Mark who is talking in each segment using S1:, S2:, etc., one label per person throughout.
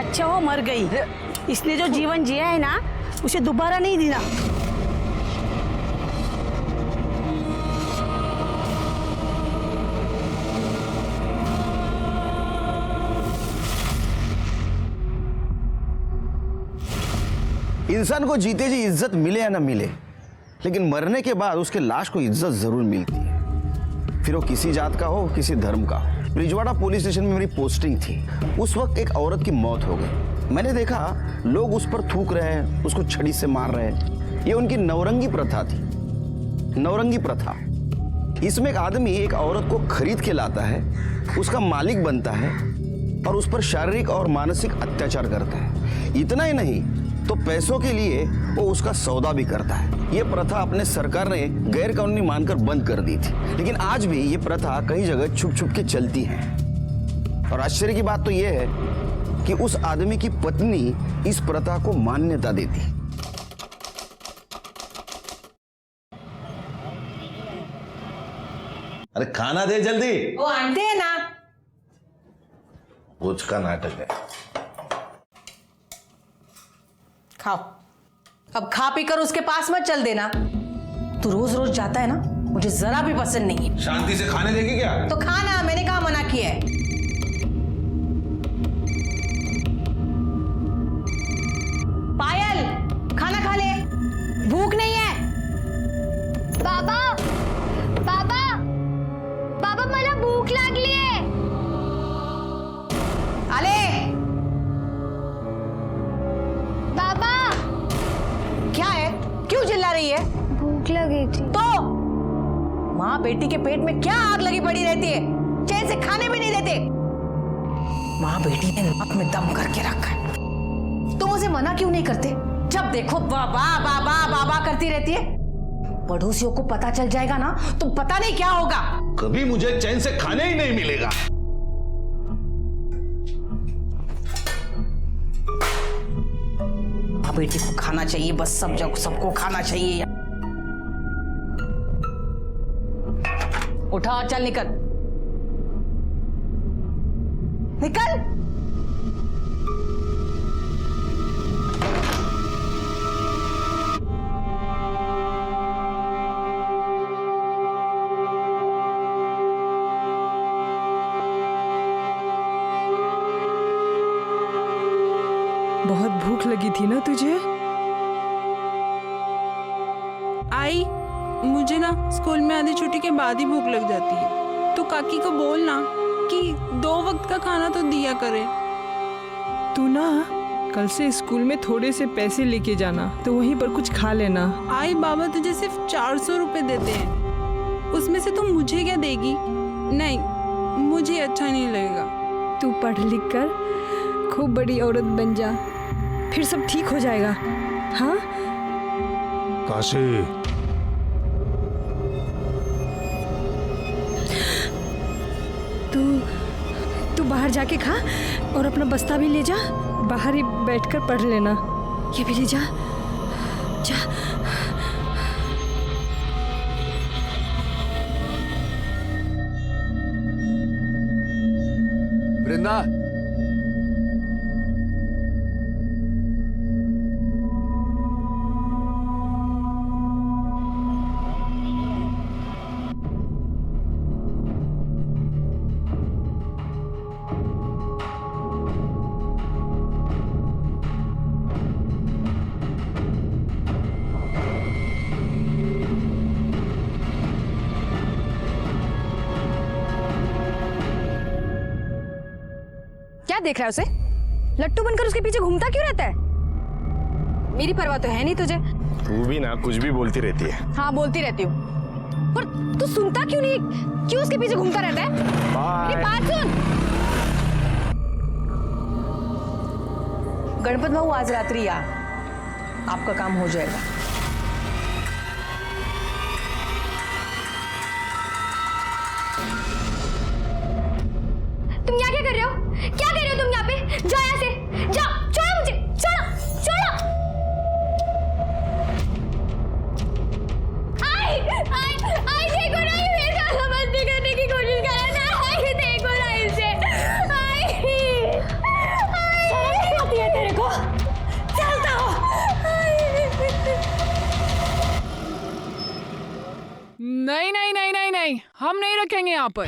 S1: अच्छा वो मर गई, इसने जो जीवन जिया है ना उसे दोबारा नहीं जीना।
S2: इंसान को जीते जी इज्जत मिले या ना मिले, लेकिन मरने के बाद उसके लाश को इज्जत जरूर मिलती है, फिर वो किसी जात का हो किसी धर्म का हो। ब्रिजवाड़ा पुलिस स्टेशन में मेरी पोस्टिंग थी। उस वक्त एक औरत की मौत हो गई। मैंने देखा लोग उस पर थूक रहे हैं, उसको छड़ी से मार रहे हैं। ये उनकी नवरंगी प्रथा थी। नवरंगी प्रथा, इसमें एक आदमी एक औरत को खरीद के लाता है, उसका मालिक बनता है और उस पर शारीरिक और मानसिक अत्याचार करता है। इतना ही नहीं तो पैसों के लिए वो उसका सौदा भी करता है। ये प्रथा अपने सरकार ने गैर कानूनी मानकर बंद कर दी थी, लेकिन आज भी ये प्रथा कई जगह छुप छुप के चलती है। और आश्चर्य की बात तो ये है कि उस आदमी की पत्नी इस प्रथा को मान्यता देती।
S3: अरे खाना दे जल्दी।
S4: वो आंटे है ना,
S3: कुछ का नाटक है।
S4: खाओ। अब खा पी कर उसके पास मत चल देना। तू रोज रोज जाता है ना, मुझे जरा भी पसंद नहीं है।
S3: शांति से खाने देगी क्या?
S4: तो खाना, मैंने कहा मना किया है। पायल, खाना खा ले, भूख नहीं है।
S5: बाबा बाबा बाबा मला भूक लागली आहे।
S4: आले।
S5: बाबा
S4: क्या है, क्यों चिल्ला रही है?
S5: भूख लगी थी।
S4: तो माँ बेटी के पेट में क्या आग लगी पड़ी रहती है, चैन से खाने भी नहीं देते। माँ बेटी ने नाक में दम करके रखा है। तुम उसे मना क्यों नहीं करते? जब देखो बाबा बाबा बाबा करती रहती है। पड़ोसियों को पता चल जाएगा ना तो पता नहीं क्या होगा।
S3: कभी मुझे चैन से खाने ही नहीं मिलेगा।
S4: माँ बेटी को खाना चाहिए, बस सब जगह सबको खाना चाहिए। उठा और चल, निकल निकल।
S6: बहुत भूख लगी थी ना तुझे?
S7: आई, मुझे ना स्कूल में आधी छुट्टी के बाद ही भूख लग जाती है, तो काकी को बोल ना कि 2 वक्त का खाना तो दिया करे।
S6: तू ना कल से स्कूल में थोड़े से पैसे लेके जाना, तो वहीं पर कुछ खा लेना।
S7: आई, बाबा तुझे सिर्फ 400 रुपए देते हैं, उसमें से तुम मुझे क्या देगी? नहीं, मुझे अच्छा नहीं लगेगा।
S6: तू पढ़ लिख कर खूब बड़ी औरत बन जा, फिर सब ठीक हो जाएगा। हाँ
S8: काशी,
S6: तू बाहर जाके खा और अपना बस्ता भी ले जा, बाहर ही बैठकर पढ़ लेना। ये भी ले जा, जा।
S8: वृंदा,
S5: क्या देख रहा है उसे? लट्टू बनकर उसके पीछे घूमता क्यों रहता है? मेरी परवाह तो है नहीं तुझे।
S8: तू भी ना कुछ भी बोलती रहती है।
S5: हाँ बोलती रहती हूँ, पर तू सुनता क्यों नहीं? क्यों उसके पीछे घूमता रहता है? मेरी बात सुन।
S4: गणपत बाबू आज रात्रि आ, आपका काम हो जाएगा।
S5: तुम यहाँ क्या कर रहे हो? क्या कर रहे हो तुम यहाँ पे? जाओ यहाँ से, जाओ, छोड़ो मुझे, छोड़ो, छोड़ो। आई, आई, आई देखो ना, ये मेरे साथ मस्ती करने की कोशिश कर रहा है ना। आई देखो ना इसे, आई, आई।
S7: हम नहीं रखेंगे यहाँ पर।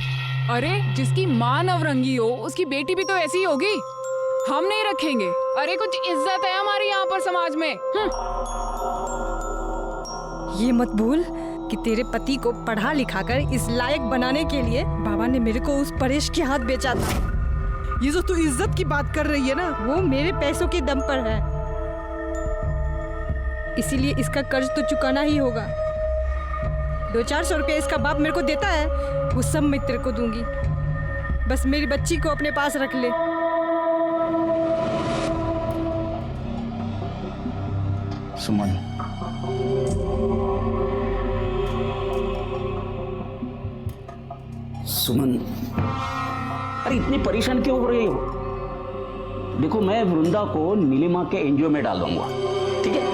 S7: अरे जिसकी माँ नवरंगी हो उसकी बेटी भी तो ऐसी ही होगी। हम नहीं रखेंगे। अरे कुछ इज्जत है हमारी यहाँ पर समाज में।
S6: ये मत भूल कि तेरे पति को पढ़ा लिखा कर इस लायक बनाने के लिए बाबा ने मेरे को उस परेश के हाथ बेचा था। ये जो तू इज्जत की बात कर रही है ना, वो मेरे पैसों के दम पर है। इसीलिए इसका कर्ज तो चुकाना ही होगा। 200-400 रुपया इसका बाप मेरे को देता है, वो सब मैं तेरे को दूंगी। बस मेरी बच्ची को अपने पास रख ले।
S2: सुमन,
S9: सुमन, अरे इतनी परेशान क्यों हो रही हो? देखो मैं वृंदा को नीलिमा के एनजीओ में डाल दूंगा, ठीक है?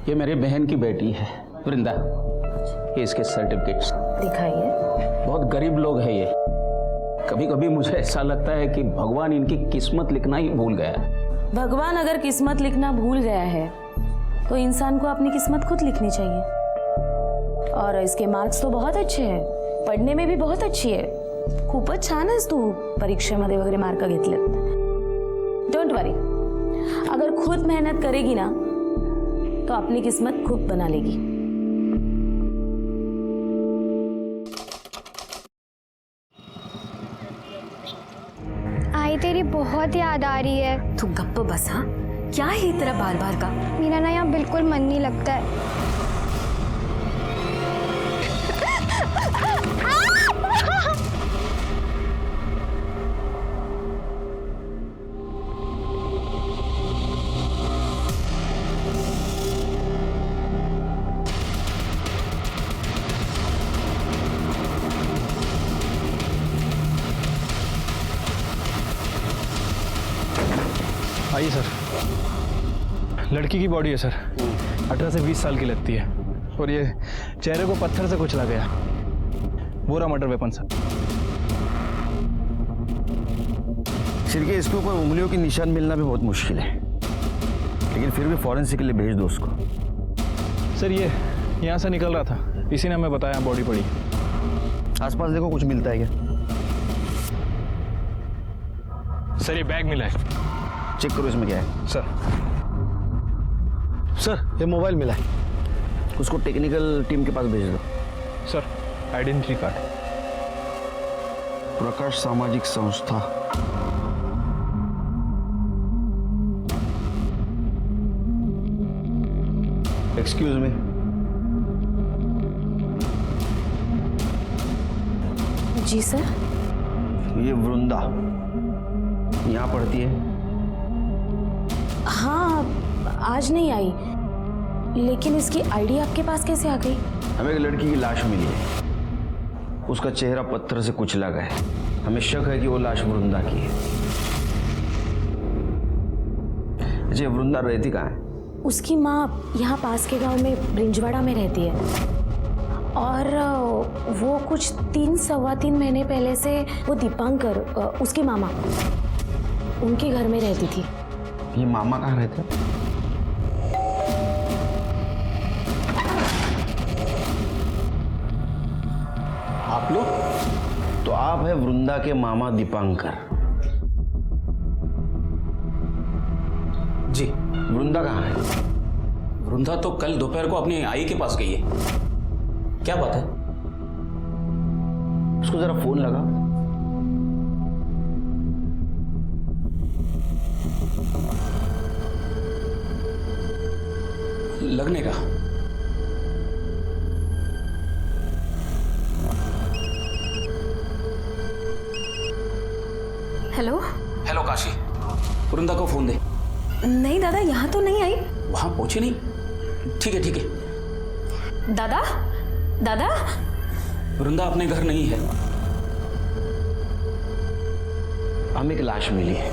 S9: ये मेरे बहन की बेटी है वृंदा, ये इसके सर्टिफिकेट्स
S4: दिखाइए।
S9: बहुत गरीब लोग हैं ये। कभी कभी मुझे ऐसा लगता है कि भगवान इनकी किस्मत लिखना ही भूल गया है।
S4: भगवान अगर किस्मत लिखना भूल गया है तो इंसान को अपनी किस्मत खुद लिखनी चाहिए। और इसके मार्क्स तो बहुत अच्छे हैं, पढ़ने में भी बहुत अच्छी है। खूपच छान आहेस तू परीक्षेमध्ये वगैरे मार्क घेतले। डोंट वरी, अगर खुद मेहनत करेगी ना तो अपनी किस्मत खुद बना लेगी।
S5: आई तेरी बहुत याद आ रही है।
S4: तू गप्प बस। हाँ, क्या है तेरा बार बार का?
S5: मेरा ना यहाँ बिल्कुल मन नहीं लगता है।
S8: आइए सर, लड़की की बॉडी है सर, 18 से 20 साल की लगती है और ये चेहरे को पत्थर से कुचला गया। बुरा मर्डर वेपन सर।
S2: सिर्फ इसके ऊपर उंगलियों की निशान मिलना भी बहुत मुश्किल है, लेकिन फिर भी फॉरेंसिक के लिए भेज दो उसको।
S8: सर ये यहाँ से निकल रहा था, इसी ने हमें बताया बॉडी पड़ी।
S2: आसपास देखो कुछ मिलता है क्या?
S8: सर ये बैग मिला है।
S2: चेक करो इसमें क्या है।
S8: सर ये मोबाइल मिला है।
S2: उसको टेक्निकल टीम के पास भेज दो।
S8: Sir identity card.
S2: प्रकाश सामाजिक संस्था। एक्सक्यूज मी,
S4: जी सर।
S2: ये वृंदा यहाँ पढ़ती है?
S4: हाँ, आज नहीं आई, लेकिन इसकी आईडी आपके पास कैसे आ गई?
S2: हमें एक लड़की की लाश मिली है, उसका चेहरा पत्थर से कुचला गया है। हमें शक है कि वो लाश वृंदा की है। अच्छा, वृंदा रहती कहाँ है?
S4: उसकी माँ यहाँ पास के गांव में ब्रिंजवाड़ा में रहती है, और वो कुछ 3-3.25 महीने पहले से वो दीपांकर, उसकी मामा, उनके घर में रहती थी।
S2: ये मामा कहाँ रहते हैं?
S9: आप लोग?
S2: तो आप है वृंदा के मामा दीपांकर?
S9: जी।
S2: वृंदा कहाँ है?
S9: वृंदा तो कल दोपहर को अपनी आई के पास गई है। क्या बात है?
S2: उसको जरा फोन लगा।
S9: लगने का।
S4: हेलो।
S9: हेलो काशी, वृंदा को फोन दे।
S4: नहीं दादा, यहाँ तो नहीं आई।
S9: वहां पहुंची नहीं? ठीक है ठीक है।
S4: दादा, दादा,
S9: वृंदा अपने घर नहीं है।
S2: हमें एक लाश मिली है,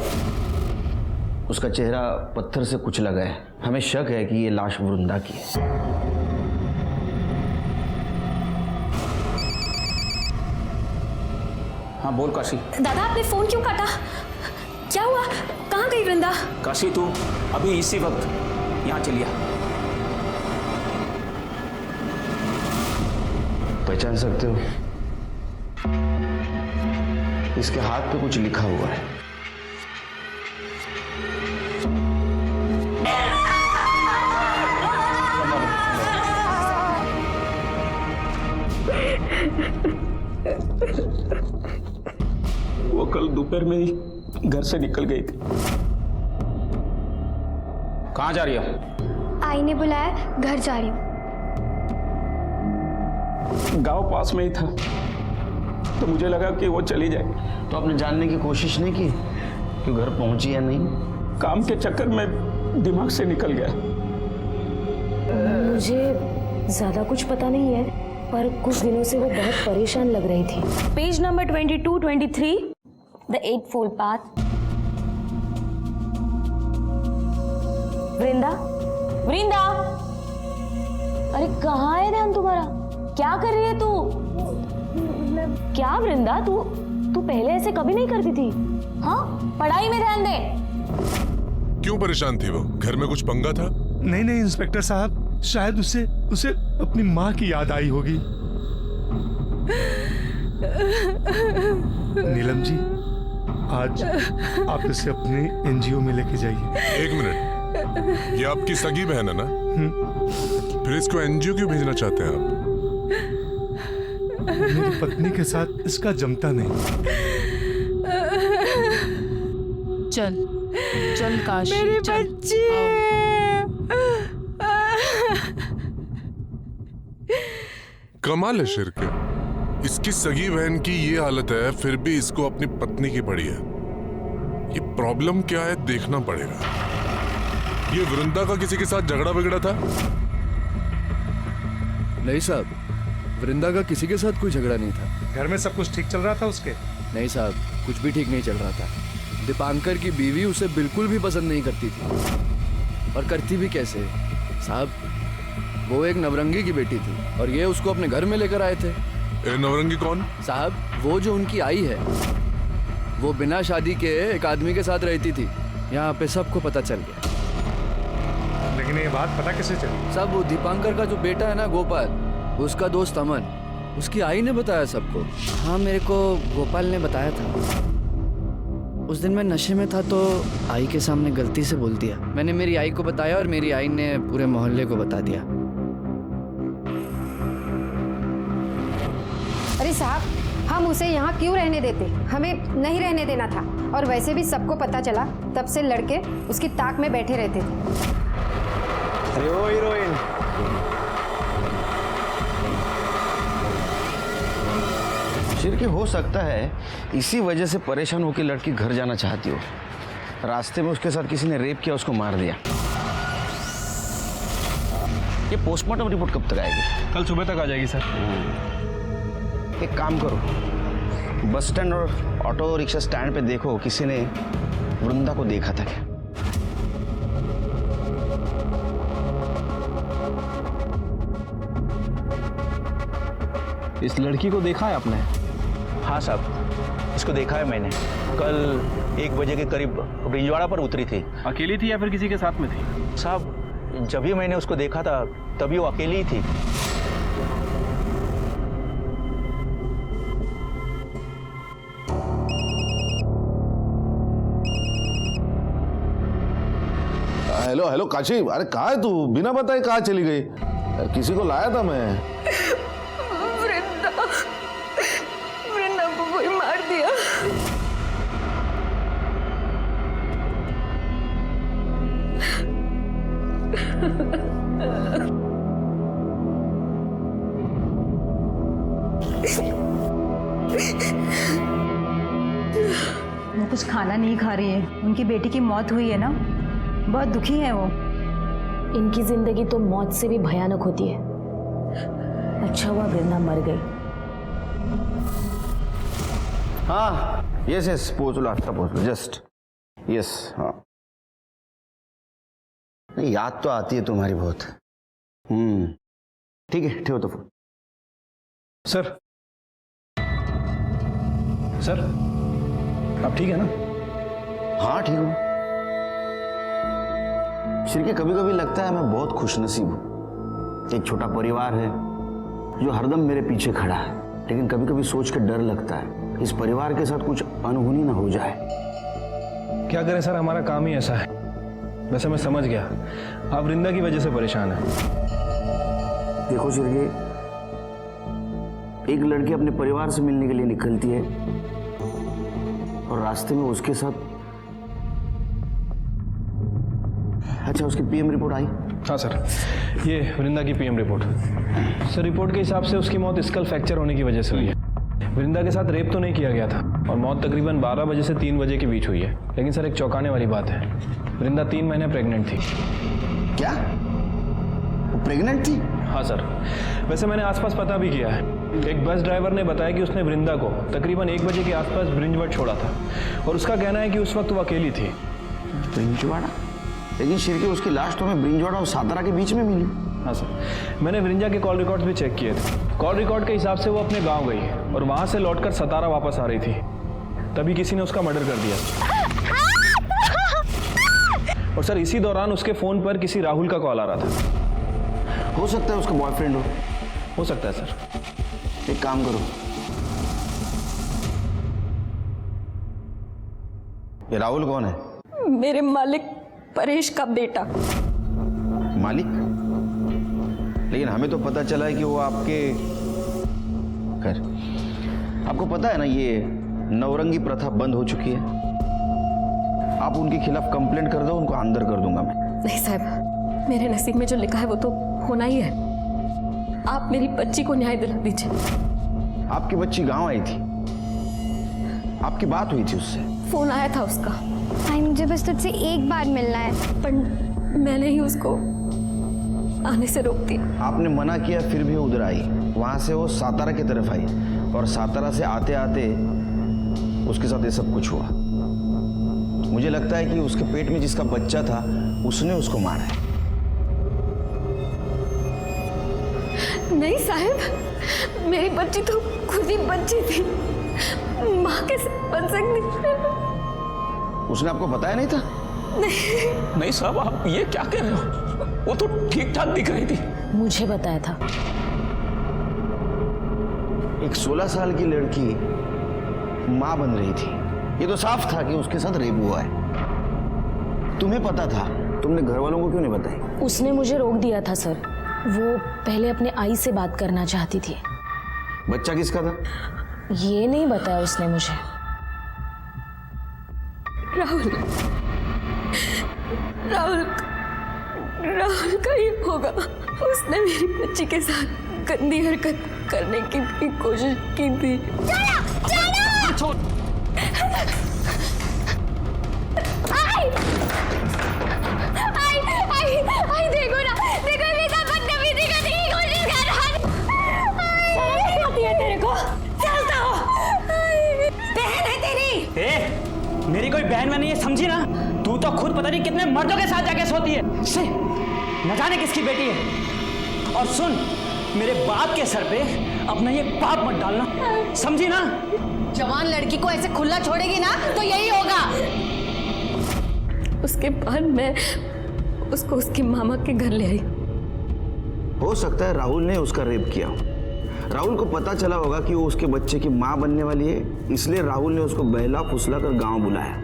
S2: उसका चेहरा पत्थर से कुचला गया है। हमें शक है कि ये लाश वृंदा की है।
S9: हाँ बोल काशी।
S5: दादा आपने फोन क्यों काटा? क्या हुआ? कहाँ गई वृंदा?
S9: काशी तू अभी इसी वक्त यहाँ चलिए।
S2: पहचान सकते हो? इसके हाथ पे कुछ लिखा हुआ है।
S9: वो कल दोपहर में ही घर से निकल गई थी। कहाँ जा रही हो?
S5: आई ने बुलाया, घर जा रही हूँ।
S9: गांव पास में ही था तो मुझे लगा कि वो चली जाए।
S2: तो आपने जानने की कोशिश नहीं की कि घर पहुंची या नहीं?
S9: काम के चक्कर में दिमाग से निकल गया।
S10: मुझे ज्यादा कुछ पता नहीं है, पर कुछ दिनों से वो बहुत परेशान लग रही थी। Page number 22-23, the 8-fold path. Vrinda, Vrinda, अरे कहाँ है ध्यान तुम्हारा? क्या कर रही है तू? क्या वृंदा, तू पहले ऐसे कभी नहीं करती थी। हाँ, पढ़ाई में ध्यान दे।
S11: क्यों परेशान थी वो? घर में कुछ पंगा था?
S12: नहीं इंस्पेक्टर साहब, शायद उसे अपनी माँ की याद आई होगी। नीलम जी, आज आप इसे अपने एनजीओ में लेके जाइए।
S11: एक मिनट, ये आपकी सगी बहन है ना? फिर इसको एनजीओ क्यों भेजना चाहते हैं आप?
S12: मेरी पत्नी के साथ इसका जमता नहीं।
S7: चल चल काशी,
S6: मेरी
S7: चल।
S6: बच्ची।
S11: कमाल है शिरके, इसकी सगी बहन की ये हालत है फिर भी इसको अपनी पत्नी की पड़ी है। ये प्रॉब्लम क्या है देखना पड़ेगा। ये वृंदा का किसी के साथ झगड़ा बिगड़ा था?
S8: नहीं साहब, वृंदा का किसी के साथ कोई झगड़ा नहीं था।
S12: घर में सब कुछ ठीक चल रहा था उसके?
S8: नहीं साहब, कुछ भी ठीक नहीं चल रहा था। दीपांकर की बीवी उसे बिल्कुल भी पसंद नहीं करती थी। और करती भी कैसे साहब, वो एक नवरंगी की बेटी थी और ये उसको अपने घर में लेकर आए थे।
S11: नवरंगी कौन?
S8: साहब, वो जो उनकी आई है, वो बिना शादी के एक आदमी के साथ रहती थी। यहाँ पे सबको पता चल गया।
S12: लेकिन ये बात पता कैसे चली?
S8: साहब, वो दीपांकर का जो बेटा है ना गोपाल, उसका दोस्त अमन, उसकी आई ने बताया सबको। हाँ, मेरे को गोपाल ने बताया था। उस दिन मैं नशे में था तो आई के सामने गलती से बोल दिया। मैंने मेरी आई को बताया और मेरी आई ने पूरे मोहल्ले को बता दिया।
S10: अरे साहब, हम उसे यहाँ क्यों रहने देते? हमें नहीं रहने देना था। और वैसे भी सबको पता चला, तब से लड़के उसकी ताक में बैठे रहते थे।
S2: अरे ओ हीरोइन, शिरके हो सकता है इसी वजह से परेशान होकर लड़की घर जाना चाहती हो। रास्ते में उसके साथ किसी ने रेप किया, उसको मार दिया। ये पोस्टमार्टम रिपोर्ट कब तक आएगी?
S8: कल सुबह तक आ जाएगी सर।
S2: एक काम करो, बस स्टैंड और ऑटो रिक्शा स्टैंड पे देखो किसी ने वृंदा को देखा था क्या।
S8: इस लड़की को देखा है आपने?
S13: हाँ साहब, इसको देखा है मैंने। कल 1 बजे के करीब ब्रिजवाड़ा पर उतरी थी।
S8: अकेली थी या फिर किसी के साथ में थी?
S13: साहब, जब भी मैंने उसको देखा था तभी वो अकेली ही थी।
S3: हेलो हेलो काशी, अरे कहाँ है तू? बिना बताए कहाँ चली गई? किसी को लाया था मैं।
S10: वृंदा को कोई मार दिया।
S4: वो कुछ खाना नहीं खा रही है। उनकी बेटी की मौत हुई है ना, बहुत दुखी है वो।
S10: इनकी जिंदगी तो मौत से भी भयानक होती है। अच्छा हुआ वृंदा मर गई।
S2: हाँ, यस यस, पहुँच लो, जस्ट यस। हाँ। अरे याद तो आती है तुम्हारी बहुत। ठीक है, ठेव तो फोन।
S8: सर सर आप ठीक है ना?
S2: हाँ ठीक हूँ। श्री के कभी कभी लगता है मैं बहुत खुशनसीब हूँ। एक छोटा परिवार है जो हरदम मेरे पीछे खड़ा है, लेकिन कभी कभी सोच के डर लगता है इस परिवार के साथ कुछ अनहोनी ना हो जाए।
S8: क्या करें सर, हमारा काम ही ऐसा है। वैसे मैं समझ गया, आप वृंदा की वजह से परेशान हैं।
S2: देखो श्री, एक लड़की अपने परिवार से मिलने के लिए निकलती है और रास्ते में उसके साथ, अच्छा उसकी पीएम रिपोर्ट आई?
S8: हाँ सर, ये वृंदा की पीएम रिपोर्ट। सर रिपोर्ट के हिसाब से उसकी मौत स्कल फ्रैक्चर होने की वजह से हुई है। वृंदा के साथ रेप तो नहीं किया गया था और मौत तकरीबन 12 बजे से 3 बजे के बीच हुई है। लेकिन सर एक चौंकाने वाली बात है, वृंदा 3 महीने प्रेग्नेंट थी।
S2: क्या? वो प्रेग्नेंट थी?
S8: हाँ सर, वैसे मैंने आसपास पता भी किया है। एक बस ड्राइवर ने बताया कि उसने वृंदा को तकरीबन 1 बजे के आसपास ब्रिंजवाड़ा छोड़ा था और उसका कहना है कि उस वक्त वो अकेली थी।
S2: ब्रिंजवाड़ा? लेकिन शिरके उसकी लाश तो हमें ब्रिंजवाड़ा और सातारा के बीच में मिली।
S8: हाँ सर, मैंने वृंदा के कॉल रिकॉर्ड्स भी चेक किए थे। कॉल रिकॉर्ड के हिसाब से वो अपने गांव गई और वहां से लौटकर सतारा वापस आ रही थी, तभी किसी ने उसका मर्डर कर दिया। और सर इसी दौरान उसके फोन पर किसी राहुल का कॉल आ रहा था।
S2: हो सकता है उसका बॉयफ्रेंड
S8: हो सकता है सर।
S2: एक काम करो, ये राहुल कौन है?
S10: मेरे मालिक परेश का बेटा।
S2: मालिक? लेकिन हमें तो पता चला है कि वो आपके, खैर आपको पता है ना ये नवरंगी प्रथा बंद हो चुकी है। आप उनके खिलाफ कंप्लेंट कर दो, उनको अंदर कर दूंगा मैं।
S10: नहीं साहब, मेरे नसीब में जो लिखा है वो तो होना ही है। आप मेरी बच्ची को न्याय दिला दीजिए।
S2: आपकी बच्ची गांव आई थी, आपकी बात हुई थी उससे?
S10: फोन आया था उसका।
S5: भाई मुझे बस तुझसे एक बार मिलना है।
S10: पर मैंने ही उसको आने से रोक दिया।
S2: आपने मना किया फिर भी उधर आई। वहां से वो सातारा की तरफ आई और सातारा से आते आते उसके साथ ये सब कुछ हुआ। मुझे लगता है कि उसके पेट में जिसका बच्चा था उसने उसको मारा है।
S10: नहीं साहब, मेरी बच्ची तो खुद ही बच्ची थी, माँ कैसे बन सकती?
S2: उसने आपको बताया नहीं था?
S9: नहीं साहब, आप ये क्या कह रहे हो? वो तो ठीक ठाक दिख रही थी।
S10: मुझे बताया था।
S2: एक 16 साल की लड़की मां बन रही थी, ये तो साफ था कि उसके साथ रेप हुआ है। तुम्हें पता था, तुमने घर वालों को क्यों नहीं बताई?
S10: उसने मुझे रोक दिया था सर। वो पहले अपने आई से बात करना चाहती थी।
S2: बच्चा किसका था?
S10: ये नहीं बताया उसने मुझे। राहुल का ही होगा। उसने मेरी बच्ची के साथ गंदी हरकत करने की भी कोशिश की थी।
S5: छोड़। आई देखो ना, देखो बेटा बदतमीजी करने की कोशिश कर रहा है। तेरे को चलता हो। बहन है तेरी।
S9: मेरी कोई बहन में नहीं है, समझी ना? तू तो खुद पता नहीं कितने मर्दों के साथ जाके सोती है। से न जाने किसकी बेटी है। और सुन, मेरे बाप के सर पे अपना ये पाप मत डालना, समझी ना?
S4: जवान लड़की को ऐसे खुला छोड़ेगी ना तो यही होगा।
S10: उसके बाद मैं उसको उसके मामा के घर ले आई।
S2: हो सकता है राहुल ने उसका रेप किया। राहुल को पता चला होगा कि वो उसके बच्चे की मां बनने वाली है, इसलिए राहुल ने उसको बहला फुसला कर गांव बुलाया,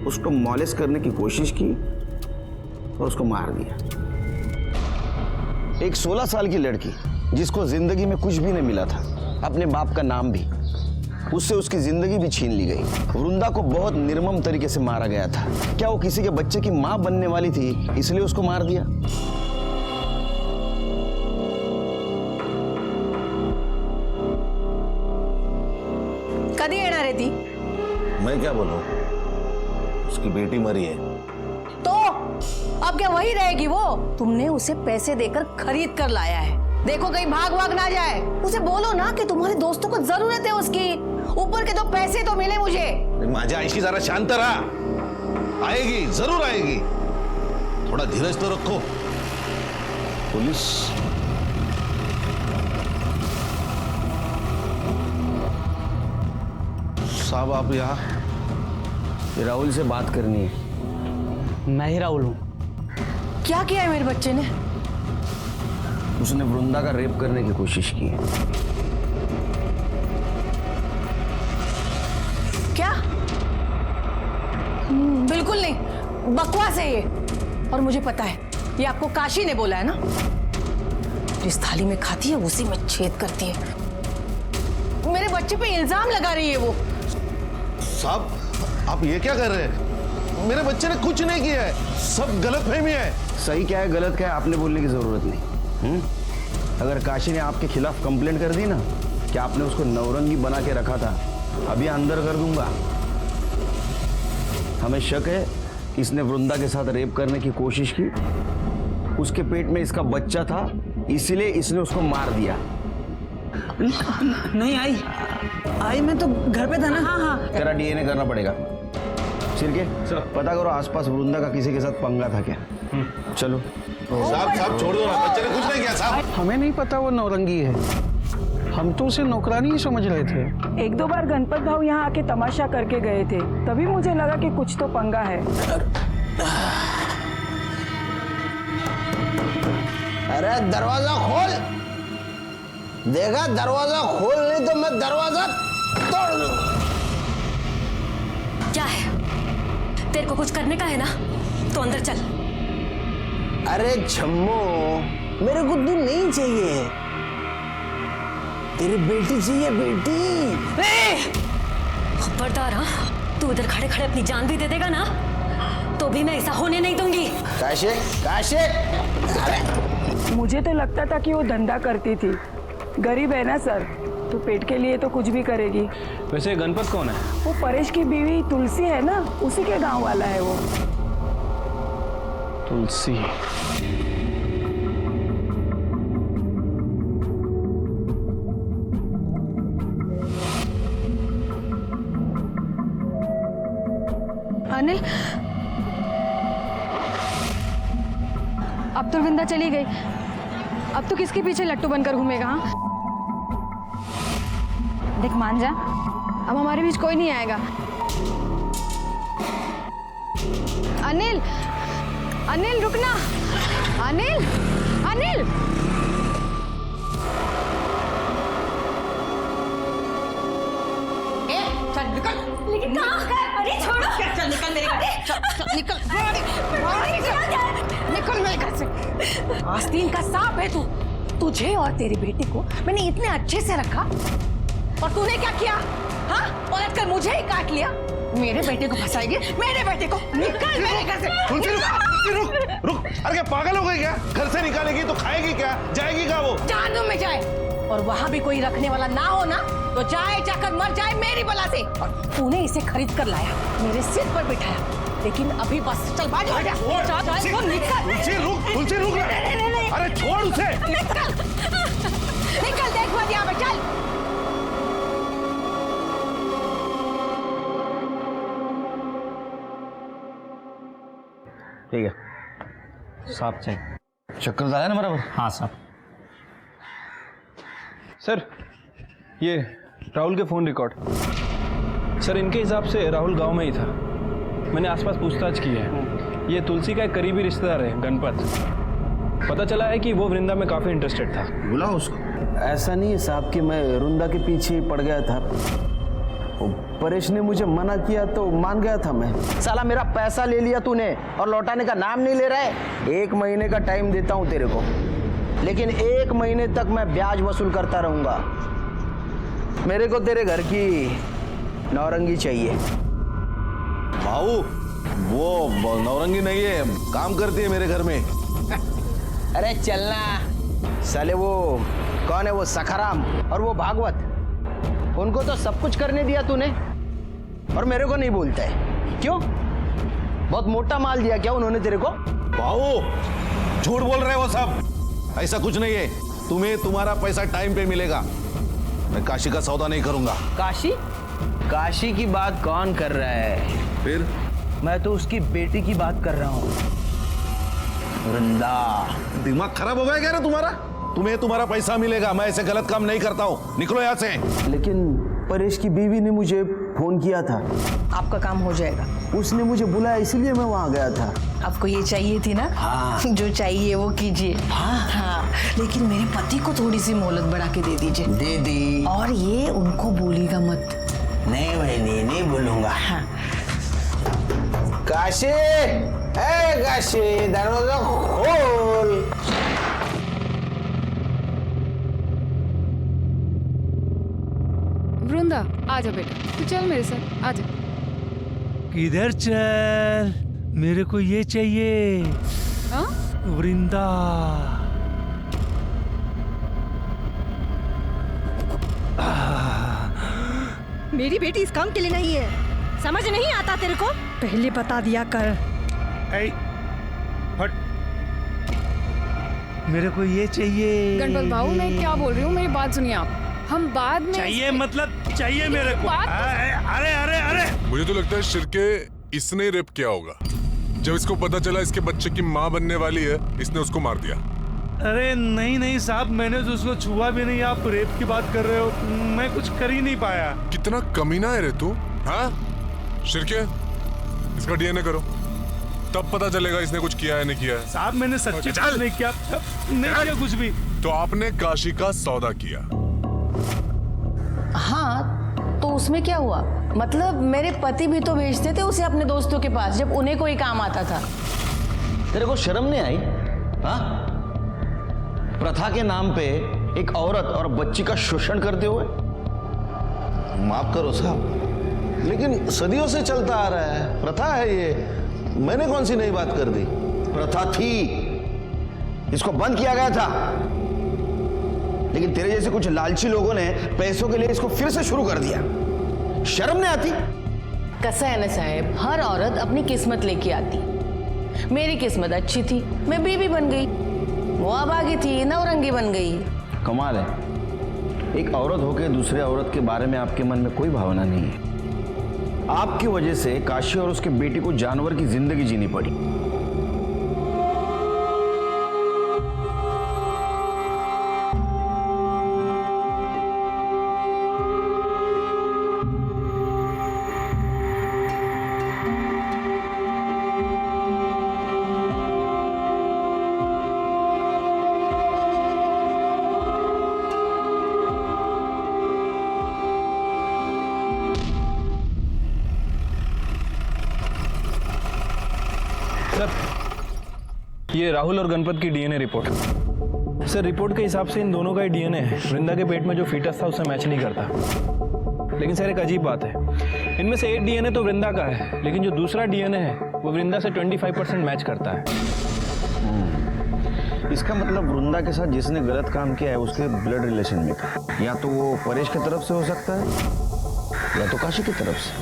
S2: उसको मॉलेस्ट करने की कोशिश की और उसको मार दिया। एक 16 साल की लड़की जिसको जिंदगी में कुछ भी नहीं मिला था, अपने बाप का नाम भी, उससे उसकी जिंदगी भी छीन ली गई। वृंदा को बहुत निर्मम तरीके से मारा गया था। क्या वो किसी के बच्चे की मां बनने वाली थी इसलिए उसको मार दिया?
S4: कधी येणार है ती?
S3: मैं क्या बोलूं, उसकी बेटी मरी है।
S4: तो अब क्या वही रहेगी वो? तुमने उसे पैसे देकर खरीद कर लाया है। देखो कहीं भाग ना जाए। उसे बोलो ना कि तुम्हारे दोस्तों को जरूरत है उसकी। ऊपर के तो पैसे तो मिले मुझे।
S3: माझ्या आईशी जरा शांत रहा, आएगी, जरूर आएगी। थोड़ा धीरज तो रखो। पुलिस साहब, आप यहाँ?
S2: ये राहुल से बात करनी है।
S9: मैं ही राहुल हूँ।
S4: क्या किया है मेरे बच्चे ने?
S2: उसने वृंदा का रेप करने की कोशिश की है।
S4: क्या? बिल्कुल नहीं, बकवास है ये। और मुझे पता है, ये आपको काशी ने बोला है ना। जिस थाली में खाती है उसी में छेद करती है। मेरे बच्चे पे इल्जाम लगा रही है वो।
S3: साहब, आप ये क्या कर रहे हैं? मेरे बच्चे ने कुछ नहीं किया है, सब गलतफहमी है।
S2: सही क्या है गलत क्या है आपने बोलने की जरूरत नहीं। अगर काशी ने आपके खिलाफ कंप्लेंट कर दी ना कि आपने उसको नवरंगी बना के रखा था, अभी अंदर कर दूंगा। हमें शक है इसने वृंदा के साथ रेप करने की कोशिश की, उसके पेट में इसका बच्चा था, इसीलिए इसने उसको मार दिया।
S9: नहीं आई मैं तो घर पे था ना। हाँ।
S2: तेरा डीएनए करना पड़ेगा। सिरके पता करो आसपास वृंदा का किसी के साथ पंगा था क्या। चलो
S3: साहब छोड़ दो ना, बच्चे ने कुछ नहीं किया साहब।
S14: हमें नहीं पता वो नौरंगी है, हम तो उसे नौकरानी ही समझ रहे थे।
S6: 1-2 बार गणपत भाव यहाँ आके तमाशा करके गए थे, तभी मुझे लगा कि कुछ तो पंगा है।
S2: अरे दरवाजा खोल, देखा दरवाजा खोल, नहीं तो मैं दरवाजा तोड़ दूंगा।
S5: क्या है? तेरे को कुछ करने का है ना, तो अंदर चल।
S2: अरे छम्मो, मेरे को तू नहीं चाहिए, तेरी बेटी चाहिए, बेटी।
S5: खबरदार, हाँ? तू इधर खड़े खड़े अपनी जान भी दे देगा ना, तो भी मैं ऐसा होने नहीं दूंगी।
S2: काशे,
S6: मुझे तो लगता था कि वो धंधा करती थी। गरीब है ना सर, तो पेट के लिए तो कुछ भी करेगी।
S8: वैसे गणपत कौन है?
S6: वो परेश की बीवी तुलसी है ना, उसी के गांव वाला है वो।
S8: तुलसी।
S10: अनिल, अब तो वृंदा चली गई, अब तो किसके पीछे लट्टू बनकर घूमेगा? हाँ, देख मान जा, अब हमारे बीच कोई नहीं आएगा। अनिल, अनिल रुकना, अनिल, अनिल।
S4: चल निकल।
S5: लेकिन कहाँ? अरे छोड़ो।
S4: चल निकल मेरे घर से। चल निकल मेरे घर से। आस्तीन का सांप है तू। तुझे और तेरी बेटी को मैंने इतने अच्छे से रखा, और तूने क्या किया? हाँ, पलट कर मुझे ही काट लिया। मेरे बेटे को फंसाएगी, मेरे बेटे को। निकल मेरे घर से।
S3: रुक। अरे क्या पागल हो गई क्या? घर से निकालेगी तो खाएगी क्या? जाएगी कहाँ वो?
S4: जहन्नुम में जाए, और वहां भी कोई रखने वाला ना हो ना, तो जाए जाकर मर जाए मेरी बला से। और तूने इसे खरीद कर लाया, मेरे सिर पर बिठाया, लेकिन अभी बस चल बाहर हो जा।
S3: तुलसी रुक। अरे छोड़ उसे।
S4: निकल देख मत यहाँ पे, चल।
S2: ठीक है साहब, चेक चक्कर आया ना बराबर।
S9: हाँ साहब।
S8: सर ये राहुल के फ़ोन रिकॉर्ड। सर इनके हिसाब से राहुल गांव में ही था। मैंने आसपास पूछताछ की है। ये तुलसी का एक करीबी रिश्तेदार है गणपत। पता चला है कि वो वृंदा में काफ़ी इंटरेस्टेड था।
S2: बुलाओ उसको। ऐसा नहीं है साहब कि मैं वृंदा के पीछे ही पड़ गया था, परेश ने मुझे मना किया तो मान गया था मैं। साला मेरा पैसा ले लिया तूने और लौटाने का नाम नहीं ले रहा है। 1 महीने का टाइम देता हूँ तेरे को, लेकिन 1 महीने तक मैं ब्याज वसूल करता रहूंगा। मेरे को तेरे घर की नौरंगी चाहिए।
S3: भाऊ, वो नौरंगी नहीं है, काम करती है मेरे घर में।
S2: अरे चलना साले। वो कौन है? वो सखाराम और वो भागवत, उनको तो सब कुछ करने दिया तूने और मेरे को नहीं बोलता है। क्यों? बहुत मोटा माल दिया क्या उन्होंने तेरे को?
S3: भाऊ झूठ बोल रहे हो सब, ऐसा कुछ नहीं है। तुम्हें तुम्हारा पैसा टाइम पे मिलेगा। मैं काशी का सौदा नहीं करूंगा।
S2: काशी? काशी की बात कौन कर रहा है?
S3: फिर?
S2: मैं तो उसकी बेटी की बात कर रहा हूँ। वृंदा।
S3: दिमाग खराब हो गया क्या रे तुम्हारा? तुम्हें तुम्हारा पैसा मिलेगा, मैं ऐसे गलत काम नहीं करता हूँ, निकलो यहाँ से।
S2: लेकिन परेश की बीवी ने मुझे फोन किया था।
S4: आपका काम हो जाएगा।
S2: उसने मुझे बुलाया इसलिए मैं वहाँ गया था।
S4: आपको ये चाहिए थी ना?
S2: हाँ।
S4: जो चाहिए वो कीजिए। हाँ। लेकिन मेरे पति को थोड़ी सी मोहलत बढ़ा के दे दीजिए।
S2: दे दी।
S4: और ये उनको बोलिएगा मत।
S2: नहीं बहनी, नहीं बोलूंगा।
S4: हाँ।
S2: काशी, ए काशी, दरवाजा खोल।
S15: वृंदा आ जा बेटा, तू चल मेरे साथ, आ जा।
S12: किधर चल? मेरे को ये चाहिए।
S15: हाँ?
S12: वृंदा।
S6: मेरी बेटी इस काम के लिए नहीं है, समझ नहीं आता तेरे को? पहले बता दिया कर।
S12: हट। मेरे को ये चाहिए।
S15: गणपत बाबू, मैं क्या बोल रही हूँ, मेरी बात सुनिए आप। हम बाद में
S12: चाहिए मतलब चाहिए मेरे को। अरे अरे अरे,
S11: मुझे तो लगता है शिर्के इसने रेप किया होगा। जब इसको पता चला इसके बच्चे की माँ बनने वाली है, इसने उसको मार दिया।
S12: अरे नहीं नहीं साहब, मैंने तो उसको छुआ भी नहीं। आप रेप की बात कर रहे हो, मैं कुछ कर ही नहीं पाया।
S11: कितना कमीना है रे तू, हाँ? शिर्के, इसका डीएनए करो, तब पता चलेगा इसने कुछ किया है नहीं किया है।
S12: साहब मैंने सच्ची कुछ नहीं किया, नहीं किया कुछ भी।
S11: तो आपने काशी का सौदा किया?
S4: हाँ, तो उसमें क्या हुआ? मतलब मेरे पति भी तो भेजते थे उसे अपने दोस्तों के पास जब उन्हें कोई काम आता था।
S2: तेरे को शर्म नहीं आई? हाँ? प्रथा के नाम पे एक औरत और बच्ची का शोषण करते हुए।
S3: माफ करो साहब, लेकिन सदियों से चलता आ रहा है, प्रथा है ये। मैंने कौन सी नई बात कर दी?
S2: प्रथा थी, इसको बंद किया गया था, लेकिन तेरे जैसे कुछ लालची लोगों ने पैसों के लिए इसको फिर से शुरू कर दिया। शर्म नहीं आती?
S4: कैसा है ना साहब, हर औरत अपनी किस्मत लेके आती। मेरी किस्मत अच्छी थी, मैं बीवी बन गई। वो अभागी थी, नौरंगी बन गई।
S2: कमाल है, एक औरत होकर दूसरे औरत के बारे में आपके मन में कोई भावना नहीं है। आपकी वजह से काशी और उसके बेटी को जानवर की जिंदगी जीनी पड़ी।
S8: ये राहुल और गणपत की डीएनए रिपोर्ट। सर, रिपोर्ट के हिसाब से इन दोनों का ही डीएनए है। वृंदा के पेट में जो फीटस था उससे मैच नहीं करता। लेकिन सर एक अजीब बात है, इनमें से एक डीएनए तो वृंदा का है, लेकिन जो दूसरा डीएनए है वो वृंदा से 25% मैच करता है।
S2: इसका मतलब वृंदा के साथ जिसने गलत काम किया है उसके ब्लड रिलेशन में था। या तो वो परेश की तरफ से हो सकता है या तो काशी की तरफ से।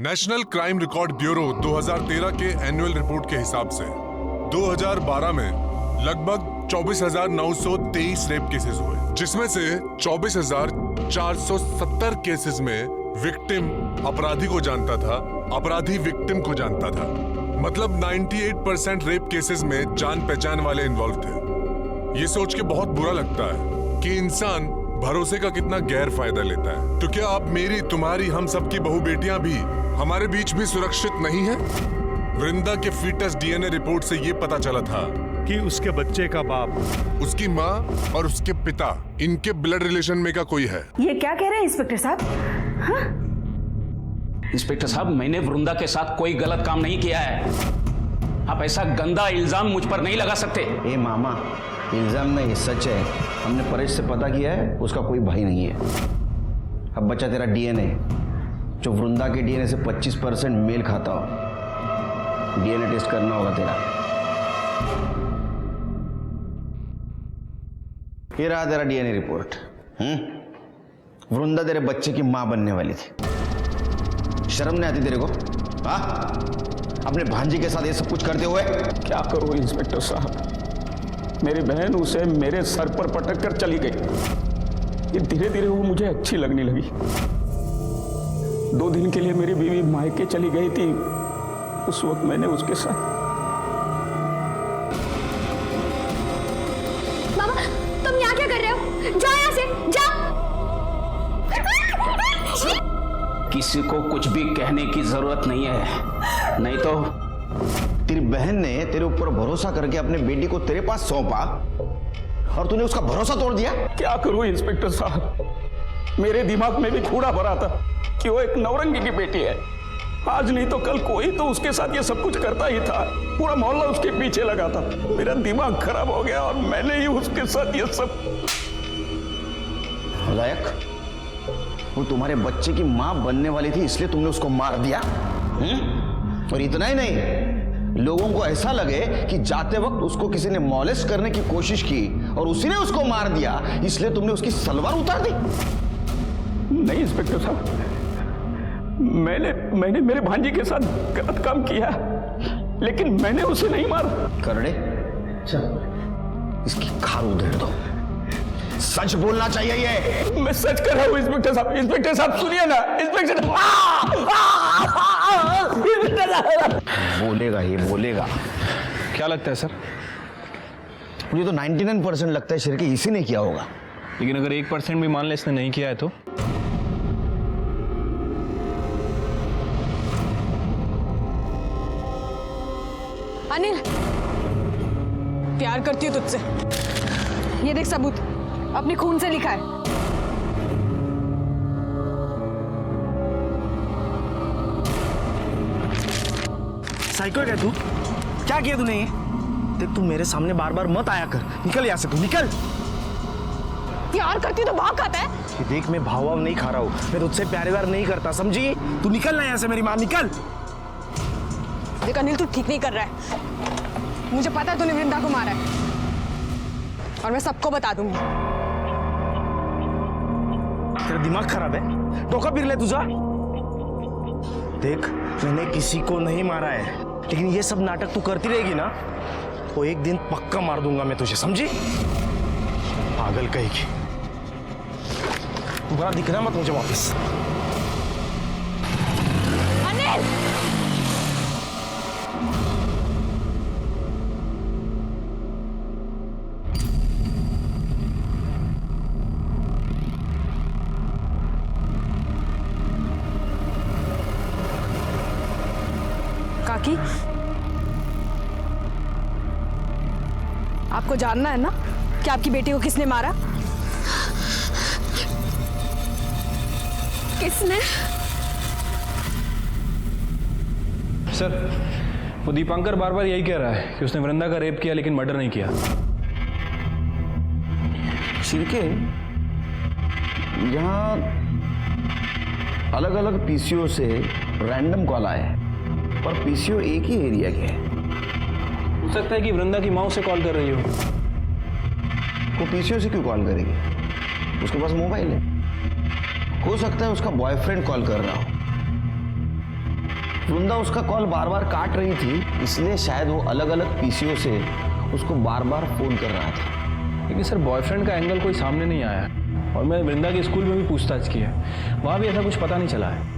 S11: नेशनल क्राइम रिकॉर्ड ब्यूरो 2013 के एनुअल रिपोर्ट के हिसाब से 2012 में लगभग 24,923 रेप केसेस हुए, जिसमें से 24,470 केसेस में विक्टिम अपराधी को जानता था, अपराधी विक्टिम को जानता था। मतलब 98% रेप केसेस में जान पहचान वाले इन्वॉल्व थे। ये सोच के बहुत बुरा लगता है कि इंसान भरोसे का कितना गैर फायदा लेता है। तो क्या अब मेरी, तुम्हारी, हम सबकी बहू बेटियां भी हमारे बीच भी सुरक्षित नहीं है? वृंदा के फीटस डीएनए रिपोर्ट से ये पता चला था
S12: कि उसके बच्चे का बाप,
S11: उसकी माँ और उसके पिता, इनके ब्लड रिलेशन में का कोई है।
S4: ये क्या कह रहे हैं इंस्पेक्टर साहब? हाँ?
S9: इंस्पेक्टर साहब, मैंने वृंदा के साथ कोई गलत काम नहीं किया है। आप ऐसा गंदा इल्जाम मुझ पर नहीं लगा सकते।
S2: ए मामा, इल्जाम नहीं, सच है। हमने परेश से पता किया है, उसका कोई भाई नहीं है। अब बचा तेरा डीएनए, जो वृंदा के डीएनए से 25% मेल खाता हो। डीएनए टेस्ट करना होगा तेरा। ये रहा तेरा डीएनए रिपोर्ट। वृंदा तेरे बच्चे की मां बनने वाली थी। शर्म नहीं आती तेरे को? हाँ, अपने भांजी के साथ ये सब कुछ करते हुए।
S16: क्या करूं इंस्पेक्टर साहब, मेरी बहन उसे मेरे सर पर पटक कर चली गई। ये धीरे धीरे वो मुझे अच्छी लगने लगी। 2 दिन के लिए मेरी बीवी मायके चली गई थी, उस वक्त मैंने उसके साथ किसी को कुछ भी कहने की जरूरत नहीं है, नहीं तो
S2: तेरी बहन ने तेरे ऊपर भरोसा करके अपने बेटी को तेरे पास सौंपा और तूने उसका भरोसा तोड़ दिया।
S16: क्या करूं इंस्पेक्टर साहब, मेरे दिमाग में भी कूड़ा भरा था कि वो एक नौरंगी की बेटी है। आज नहीं तो कल कोई तो उसके साथ ये सब कुछ करता ही था, पूरा मोहल्ला उसके पीछे लगा था। मेरा दिमाग खराब हो गया और मैंने ही उसके साथ ये सब।
S2: लायक, वो तुम्हारे बच्चे की मां बनने वाली थी इसलिए तुमने उसको मार दिया। और इतना ही नहीं, लोगों को ऐसा लगे कि जाते वक्त उसको किसी ने मॉलेस्ट करने की कोशिश की और उसी ने उसको मार दिया, इसलिए तुमने उसकी सलवार उतार दी।
S16: नहीं इंस्पेक्टर साहब, मैंने मेरे भांजी के साथ गलत काम किया, लेकिन मैंने उसे नहीं मारा।
S2: करड़े, इसकी खाल उधेड़ दो। सच बोलना चाहिए ये।
S16: मैं सच कर रहा हूँ इंस्पेक्टर साहब। इंस्पेक्टर साहब सुनिए ना, इंस्पेक्टर
S2: बोलेगा, ये बोलेगा।
S8: क्या लगता है सर?
S2: मुझे तो 99% लगता है शिरके इसी ने किया होगा।
S8: लेकिन अगर 1% भी मान ले इसने नहीं किया है तो?
S6: अनिल, प्यार करती हूँ तुझसे, ये देख सबूत, अपने खून से लिखा है।
S9: साइको है तू? क्या किया तूने ये? देख तू मेरे सामने बार बार मत आया कर, निकल यहाँ से, तू निकल।
S6: प्यार करती तो भाव खाता है।
S9: ये देख मैं भाव नहीं खा रहा हूँ, मैं तुझसे प्यारे व्यार नहीं करता, समझी? तू निकल ना यहाँ से, मेरी माँ निकल।
S6: देख अनिल, तू ठीक नहीं कर रहा है। मुझे पता है तूने वृंदा को मारा है और मैं सबको बता दूंगी।
S9: तेरा दिमाग खराब है, टोका फिर ले तुझा। देख मैंने किसी को नहीं मारा है, लेकिन ये सब नाटक तू करती रहेगी ना तो एक दिन पक्का मार दूंगा मैं तुझे, समझी? पागल कहेगी। दोबारा दिखना मत मुझे वापस।
S6: अनिल! काकी, आपको जानना है ना कि आपकी बेटी को किसने मारा?
S5: किसने?
S8: सर, वो दीपांकर बार बार यही कह रहा है कि उसने वृंदा का रेप किया लेकिन मर्डर नहीं किया।
S2: शिरके, यहाँ अलग अलग पीसीओ से रैंडम कॉल आए हैं, पर पीसीओ एक ही एरिया के है।
S8: हो सकता है कि वृंदा की माँ उसे कॉल कर रही हो।
S2: वो पीसीओ से क्यों कॉल करेगी? उसके पास मोबाइल है। हो सकता है उसका बॉयफ्रेंड कॉल कर रहा हो। वृंदा उसका कॉल बार बार काट रही थी, इसलिए शायद वो अलग अलग पीसीओ से उसको बार बार फोन कर रहा था।
S8: लेकिन सर, बॉयफ्रेंड का एंगल कोई सामने नहीं आया और मैं वृंदा के स्कूल में भी पूछताछ की है, वहाँ भी ऐसा कुछ पता नहीं चला है।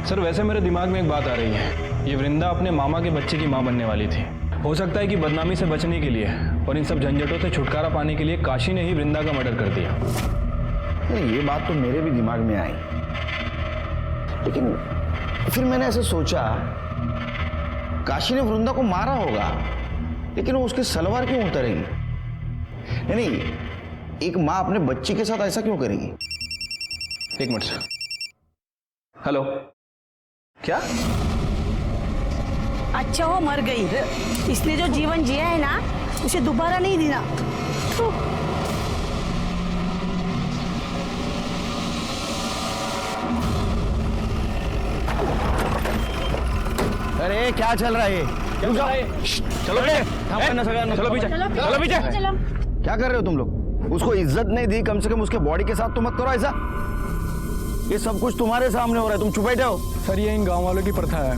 S8: सर, वैसे मेरे दिमाग में एक बात आ रही है, ये वृंदा अपने मामा के बच्चे की माँ बनने वाली थी। हो सकता है कि बदनामी से बचने के लिए और इन सब झंझटों से छुटकारा पाने के लिए काशी ने ही वृंदा का मर्डर कर दिया।
S2: ये बात तो मेरे भी दिमाग में आई, लेकिन फिर मैंने ऐसे सोचा, काशी ने वृंदा को मारा होगा, लेकिन वो उसकी सलवार क्यों उतारेगी? नहीं, एक माँ अपने बच्चे के साथ ऐसा क्यों करेगी?
S8: एक मिनट सर। हेलो, क्या?
S1: अच्छा वो मर गई, इसने जो जीवन जिया है ना उसे दोबारा नहीं देना।
S2: अरे क्या चल रहा है?
S8: चलो पीछे, चलो पीछे।
S2: क्या कर रहे हो तुम लोग? उसको इज्जत नहीं दी, कम से कम उसके बॉडी के साथ तो मत करो ऐसा। ये सब कुछ तुम्हारे सामने हो रहा है, तुम चुप बैठे हो।
S8: सर, ये इन गांव वालों की प्रथा है,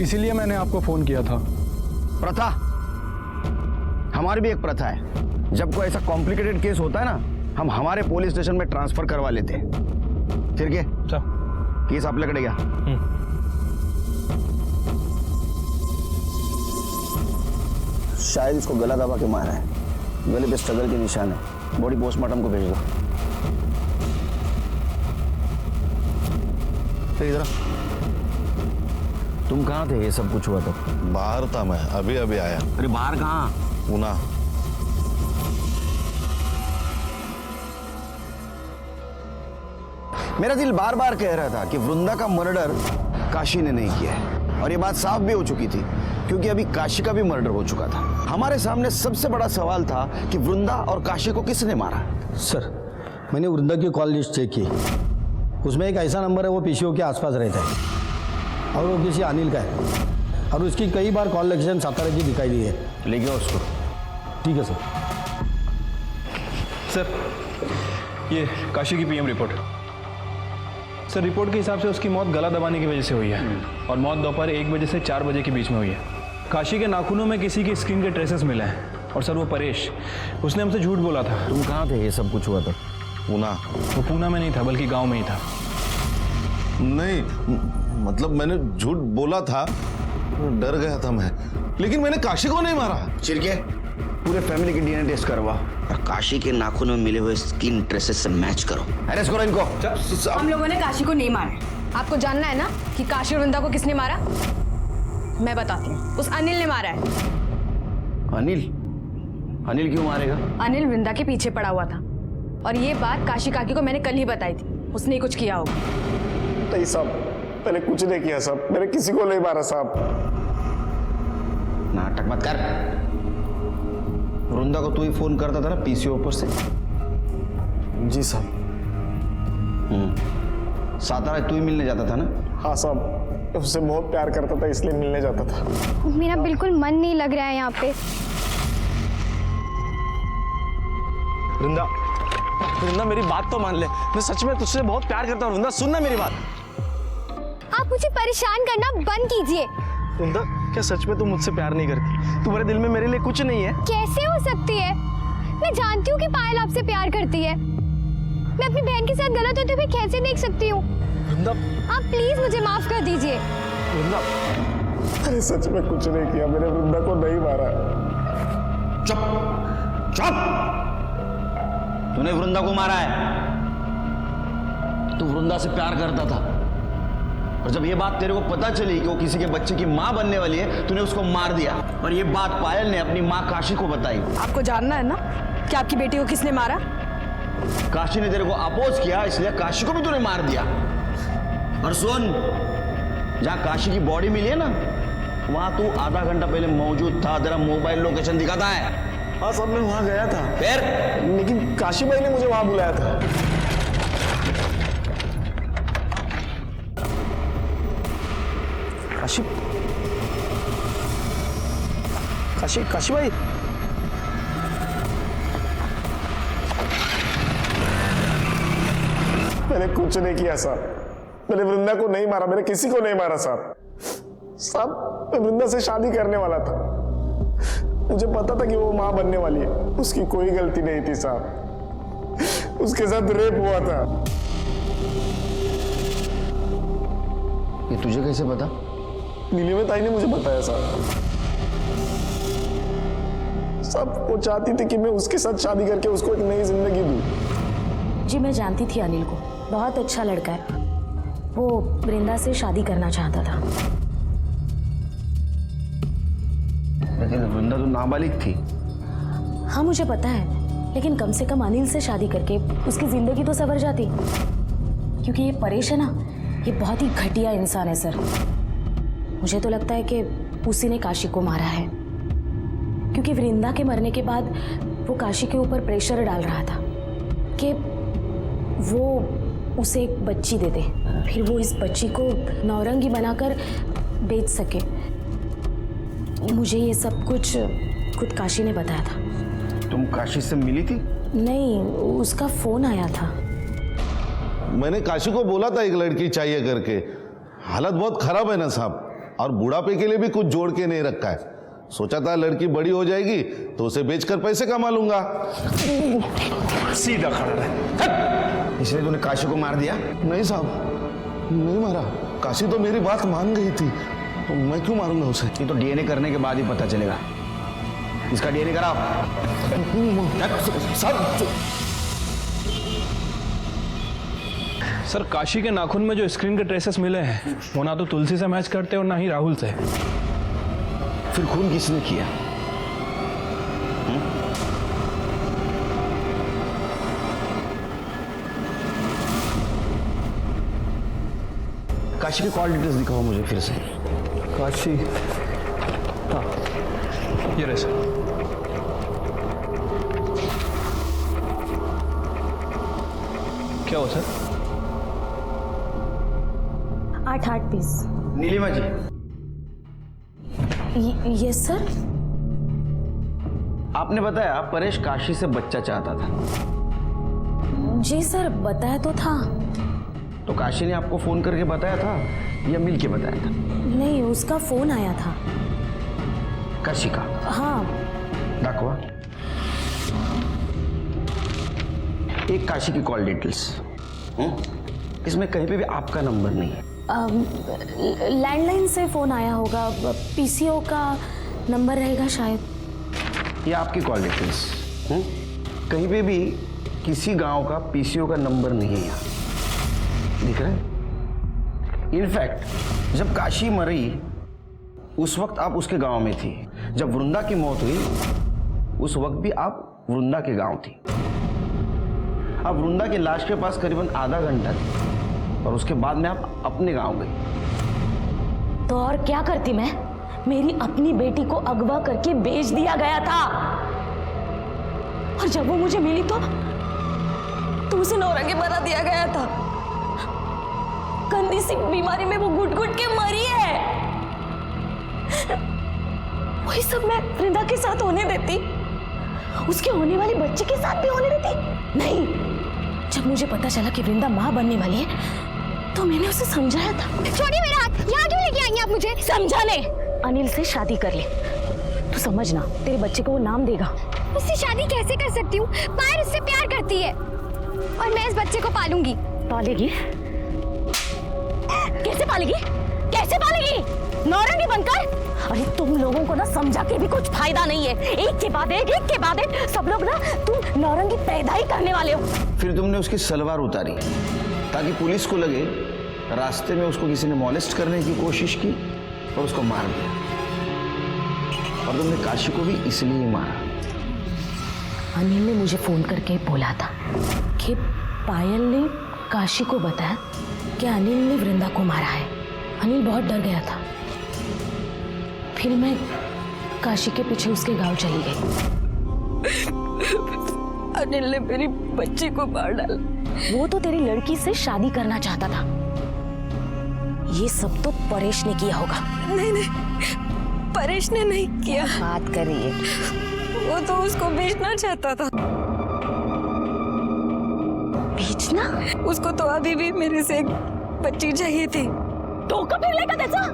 S8: इसीलिए मैंने आपको फोन किया था।
S2: प्रथा? हमारी भी एक प्रथा है, जब कोई ऐसा कॉम्प्लिकेटेड केस होता है ना, हम हमारे पुलिस स्टेशन में ट्रांसफर करवा लेते हैं। फिर क्या केस आपल्याकडे घ्या। शायद इसको गला दबा के मारा है, गले पे स्ट्रगल के निशान है। बॉडी पोस्टमार्टम को भेज दो। फिर इधर तुम कहाँ थे ये सब कुछ हुआ तब?
S3: बाहर था मैं, अभी अभी आया।
S2: अरे बाहर कहाँ?
S3: पूना।
S2: मेरा दिल बार बार कह रहा था कि वृंदा का मर्डर काशी ने नहीं किया है, और ये बात साफ भी हो चुकी थी क्योंकि अभी काशी का भी मर्डर हो चुका था। हमारे सामने सबसे बड़ा सवाल था कि वृंदा और काशी को किसने मारा।
S14: सर, मैंने वृंदा की कॉल लिस्ट चेक की, उसमें एक ऐसा नंबर है वो पीसीओ के आसपास रहता है और वो किसी अनिल का है, और उसकी कई बार कॉल लोकेशन सातारा की दिखाई दी है।
S2: लेके आओ उसको।
S14: ठीक है सर।
S8: सर, ये काशी की पीएम रिपोर्ट। सर, रिपोर्ट के हिसाब से उसकी मौत गला दबाने की वजह से हुई है और मौत दोपहर 1 बजे से 4 बजे के बीच में हुई है। काशी के नाखूनों में किसी की स्किन के ट्रेसेस मिले हैं और सर वो परेश, उसने हमसे झूठ बोला था।
S2: तुम कहाँ थे ये सब कुछ हुआ था?
S3: पूना।
S8: वो पूना में नहीं था बल्कि गांव में ही था।
S3: नहीं, मतलब मैंने झूठ बोला था, डर गया था मैं, लेकिन मैंने काशी को नहीं मारा।
S2: चिरके, पूरे फैमिली की डीएनए टेस्ट करवा और काशी के नाखूनों में मिले हुए स्किन ट्रेसेस से मैच करो। अरेस्ट करो इनको।
S4: हम लोगों ने काशी को नहीं मारा। आपको जानना है ना कि काशी और वृंदा को किसने मारा? मैं बताती हूँ, उस अनिल ने मारा है।
S2: अनिल? अनिल क्यों मारेगा?
S4: अनिल वृंदा के पीछे पड़ा हुआ था और ये बात काशी काकी को मैंने कल ही बताई थी। उसने ही कुछ किया होगा।
S17: नहीं साहब, मैंने कुछ नहीं किया साहब, मैंने किसी को नहीं मारा साहब।
S2: नाटक मत कर। वृंदा को तू ही फोन करता था ना पीसीओ पर से?
S17: जी साहब।
S2: सातारा तू ही मिलने जाता था ना?
S17: हाँ साहब, उससे बहुत प्यार करता था इसलिए मिलने जाता था।
S5: मेरा बिल्कुल मन नहीं लग रहा है यहाँ पे।
S17: वृंदा, वृंदा मेरी बात तो मान ले, मैं सच में तुझसे बहुत प्यार करता हूँ। वृंदा सुनना मेरी बात।
S5: आप मुझे परेशान करना बंद कीजिए।
S17: वृंदा, क्या सच में तुम मुझसे प्यार नहीं करती? तुम्हारे दिल में मेरे लिए कुछ नहीं है?
S5: कैसे हो सकती है? मैं जानती हूँ कि पायल आपसे प्यार करती है। मैं अपनी बहन के साथ गलत होते हुए कैसे देख सकती हूँ?
S17: वृंदा,
S5: आप प्लीज मुझे माफ कर दीजिए।
S17: वृंदा, अरे सच में कुछ नहीं किया, मैंने वृंदा को नहीं मारा।
S2: चुप चुप। तूने वृंदा को मारा है? तू वृंदा से प्यार करता था और जब ये बात तेरे को पता चली कि वो किसी के बच्चे की माँ बनने वाली है, तूने उसको मार दिया। और ये बात पायल ने अपनी माँ काशी को बताई।
S4: आपको जानना है ना कि आपकी बेटी को किसने मारा?
S2: काशी ने तेरे को अपोज किया, इसलिए काशी को भी तूने मार दिया। और सुन, जहाँ काशी की बॉडी मिली है ना, वहां तू आधा घंटा पहले मौजूद था। तेरा मोबाइल लोकेशन दिखाता है।
S17: हाँ साहब, मैं वहां गया था।
S2: फिर?
S17: लेकिन काशी भाई ने मुझे वहां बुलाया था। काशी, काशी, काशी भाई, मैंने कुछ नहीं किया साहब। मैंने वृंदा को नहीं मारा, मैंने किसी को नहीं मारा साहब। साहब, मैं वृंदा से शादी करने वाला था। मुझे पता था कि वो मां बनने वाली है। उसकी कोई गलती नहीं थी साहब। उसके साथ रेप हुआ था।
S2: ये तुझे कैसे पता?
S17: नीलिमा ताई ने मुझे बताया साहब। साहब, वो चाहती थी कि मैं उसके साथ शादी करके उसको एक नई जिंदगी दूं।
S10: जी मैं जानती थी अनिल को, बहुत अच्छा लड़का है। वो वृंदा से शादी करना चाहता था।
S2: लेकिन वृंदा तो नाबालिग थी।
S10: हाँ मुझे पता है, लेकिन कम से कम अनिल से शादी करके उसकी जिंदगी तो संवर जाती। क्योंकि ये परेश है ना, ये बहुत ही घटिया इंसान है सर। मुझे तो लगता है कि उसी ने काशी को मारा है, क्योंकि वृंदा के मरने के बाद वो काशी के ऊपर प्रेशर डाल रहा था कि वो उसे एक बच्ची दे दे, फिर वो इस बच्ची को नौरंगी बनाकर बेच सके। मुझे ये सब कुछ खुद काशी ने बताया था।
S2: तुम काशी से मिली थी?
S10: नहीं, उसका फोन आया था।
S3: मैंने काशी को बोला था एक लड़की चाहिए करके। हालत बहुत खराब है ना साहब, और बुढ़ापे के लिए भी कुछ जोड़ के नहीं रखा है। सोचा था लड़की बड़ी हो जाएगी तो उसे बेचकर पैसे कमा लूंगा।
S17: सीधा खड़ा रहे।
S2: इसलिए तूने काशी को मार दिया?
S3: नहीं साहब, नहीं मारा। काशी तो मेरी बात मान गई थी, तो मैं क्यों मारूंगा उसे?
S2: ये तो डीएनए करने के बाद ही पता चलेगा। इसका डीएनए कराओ।
S3: साहब,
S8: सर काशी के नाखून में जो स्क्रीन के ट्रेसेस मिले हैं वो ना तो तुलसी से मैच करते और ना ही राहुल से।
S2: फिर खून किसने किया? काशी के कॉल डिटेल्स दिखाओ मुझे फिर से।
S8: काशी, हाँ ये रहे सर। क्या हुआ sir?
S10: 8 piece.
S2: Nilima ji.
S10: Yes sir.
S2: आपने बताया परेश काशी से बच्चा चाहता था।
S10: जी सर, बताया तो था।
S2: तो काशी ने आपको फोन करके बताया था या मिल के बताया था?
S10: नहीं, उसका फोन आया था।
S2: काशी का?
S10: हाँ।
S2: दाखवा। एक काशी की कॉल डिटेल्स। इसमें कहीं पे भी आपका नंबर नहीं है।
S10: लैंडलाइन से फोन आया होगा, पीसीओ का नंबर रहेगा शायद।
S2: ये आपकी कॉल डिटेल्स। कहीं पे भी किसी गांव का पीसीओ का नंबर नहीं है यहाँ, दिख रहा है? इनफैक्ट जब काशी मरी उस वक्त आप उसके गांव में थी। जब वृंदा की मौत हुई उस वक्त भी आप वृंदा के गांव थी। आप वृंदा की लाश के पास करीबन आधा घंटा थी और उसके बाद में आप अपने गांव गई।
S10: तो और क्या करती मैं? मेरी अपनी बेटी को अगवा करके बेच दिया गया था और जब वो मुझे मिली तो उसे नौरंगी बना दिया गया था। गंदी सी बीमारी में वो घुट घुट के मरी है। वही सब मैं वृंदा के साथ होने देती? उसके होने वाले बच्चे के साथ भी होने देती? नहीं। जब मुझे पता चला कि वृंदा मां बनने वाली है तो मैंने उसे समझाया था।
S5: छोड़िए मेरा हाथ। यहाँ क्यों लेके आई हैं आप मुझे?
S10: समझाने। अनिल से शादी कर ले। तू समझना, तेरे बच्चे को वो नाम देगा।
S5: उससे शादी कैसे कर सकती हूँ? पायल उससे प्यार करती है और मैं इस बच्चे को पालूंगी।
S10: पालेगी? कैसे पालेगी? कैसे पालेगी? नौरंगी बनकर? अरे तुम लोगों को ना समझा के भी कुछ फायदा नहीं है। एक के बाद एक सब लोग ना तुम नौरंगी पैदा ही करने वाले हो।
S2: फिर तुमने उसकी सलवार उतारी ताकि पुलिस को लगे रास्ते में उसको किसी ने मॉलेस्ट करने की कोशिश की और उसको मार दिया। और तुमने काशी को भी इसलिए ही मारा।
S10: अनिल ने मुझे फोन करके बोला था कि पायल ने काशी को बताया कि अनिल ने वृंदा को मारा है। अनिल बहुत डर गया था। फिर मैं काशी के पीछे उसके गांव चली गई। अनिल ने मेरी बच्ची को मार डाला। वो तो तेरी लड़की से शादी करना चाहता था। ये सब तो परेश ने किया होगा।
S6: नहीं, परेश ने नहीं किया।
S10: बात कर रही है।
S6: वो तो उसको बेचना चाहता था।
S10: बेचना?
S6: उसको तो अभी भी मेरे से एक बच्ची चाहिए थी।
S10: तो कब लेगा कैसा?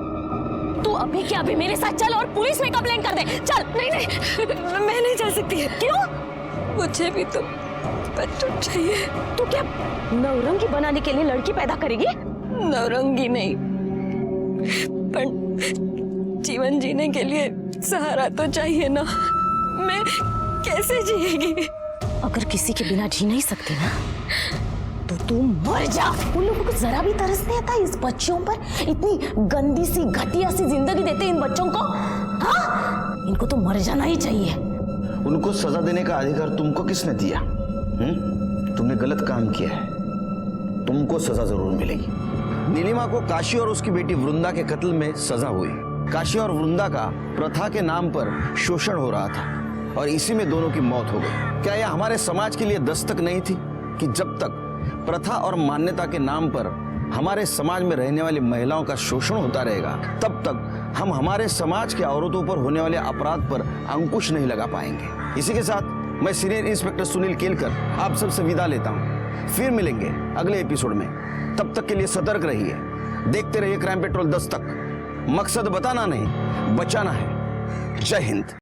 S10: तू अभी क्या अभी मेरे साथ चल और पुलिस में कंप्लेंट कर दे। चल।
S6: नहीं, मैं नहीं जा सकती है।
S10: क्यों?
S6: मुझे भी तो बच्चा चाहिए।
S10: तू क्या नौरंगी बनाने के लिए लड़की पैदा करेगी?
S6: नौरंगी नहीं, पर जीवन जीने के लिए सहारा तो चाहिए ना। मैं कैसे जिएगी?
S10: अगर किसी के बिना जी नहीं सकती ना तो तू मर जा। उन लोगों को जरा भी तरस नहीं आता इस बच्चों पर? इतनी गंदी सी घटिया सी जिंदगी देते इन बच्चों को। हाँ, इनको तो मर जाना ही चाहिए।
S2: उनको सजा देने का अधिकार तुमको किसने दिया? तुमने गलत काम किया है, तुमको सजा जरूर मिलेगी। नीलिमा को काशी और उसकी बेटी वृंदा के कत्ल में सजा हुई। काशी और वृंदा का प्रथा के नाम पर शोषण हो रहा था और इसी में दोनों की मौत हो गई। क्या यह हमारे समाज के लिए दस्तक नहीं थी कि जब तक प्रथा और मान्यता के नाम पर हमारे समाज में रहने वाली महिलाओं का शोषण होता रहेगा तब तक हम हमारे समाज के औरतों पर होने वाले अपराध पर अंकुश नहीं लगा पाएंगे। इसी के साथ मैं सीनियर इंस्पेक्टर सुनील केलकर आप सबसे विदा लेता हूँ। फिर मिलेंगे अगले एपिसोड में। तब तक के लिए सतर्क रहिए, देखते रहिए क्राइम पेट्रोल दस्तक। मकसद बताना नहीं, बचाना है। जय हिंद।